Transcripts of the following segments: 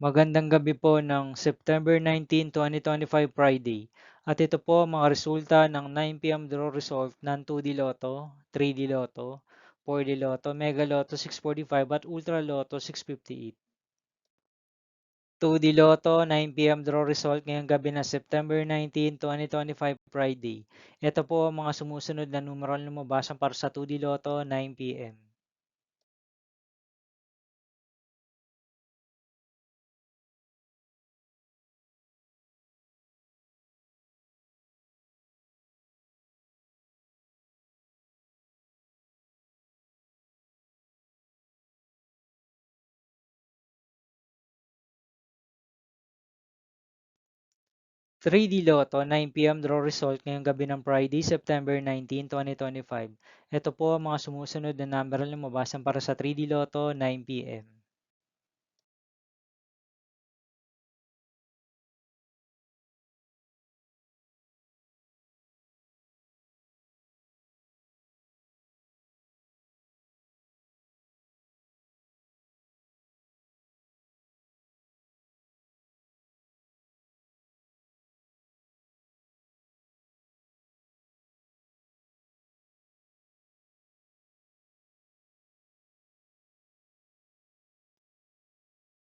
Magandang gabi po ng September 19, 2025 Friday. At ito po ang mga resulta ng 9 p.m. draw result ng 2D Lotto, 3D Lotto, 4D Lotto, Mega Lotto 645 at Ultra Lotto 658. 2D Lotto 9 p.m. draw result ngayong gabi ng September 19, 2025 Friday. Ito po ang mga sumusunod na numeral na lumabas para sa 2D Lotto 9 p.m. 3D Lotto 9 p.m. draw result ngayong gabi ng Friday, September 19, 2025. Ito po ang mga sumusunod na number na lumabasan para sa 3D Lotto 9 p.m.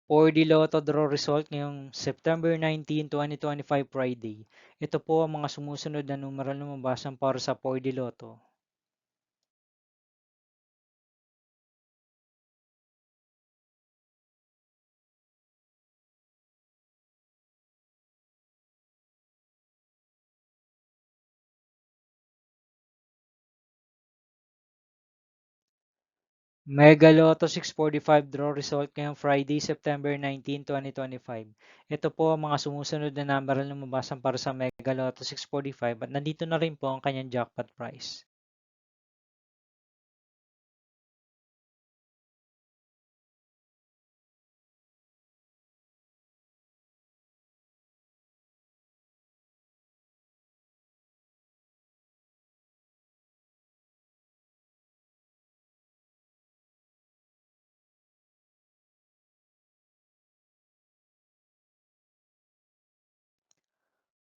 4D Lotto draw result ngayong September 19, 2025 Friday. Ito po ang mga sumusunod na numero na lumabasan para sa 4D Lotto. Mega Lotto 645 draw result ngayong Friday, September 19, 2025. Ito po ang mga sumusunod na number na lumabasan para sa Mega Lotto 645 at nandito na rin po ang kanyang jackpot price.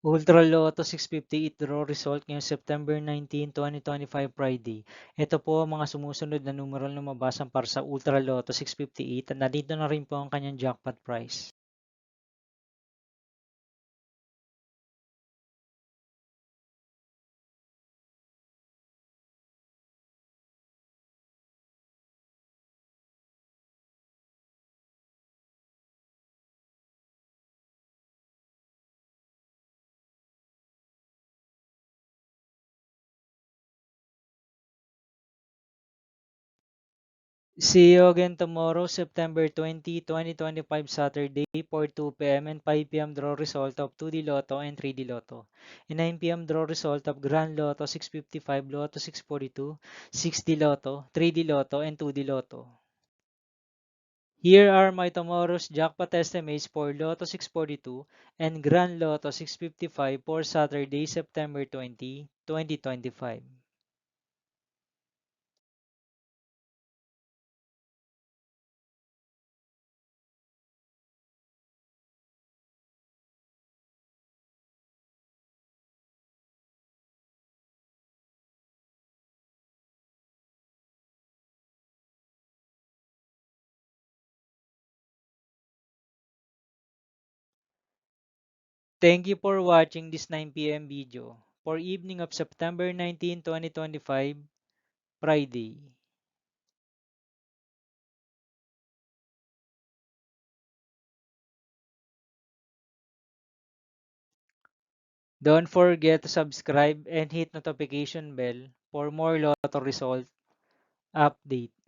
Ultra Lotto 658 draw result ngayong September 19, 2025 Friday. Ito po ang mga sumusunod na numero na lumabasan para sa Ultra Lotto 658 at nandito na rin po ang kanyang jackpot price. See you again tomorrow, September 20, 2025 Saturday for 2 p.m. and 5 p.m. draw result of 2D Lotto and 3D Lotto. And 9 p.m. draw result of Grand Lotto 655, Lotto 642, 6D Lotto, 3D Lotto, and 2D Lotto. Here are my tomorrow's jackpot estimates for Lotto 642 and Grand Lotto 655 for Saturday, September 20, 2025. Thank you for watching this 9 p.m. video for evening of September 19, 2025, Friday. Don't forget to subscribe and hit notification bell for more Lotto result update.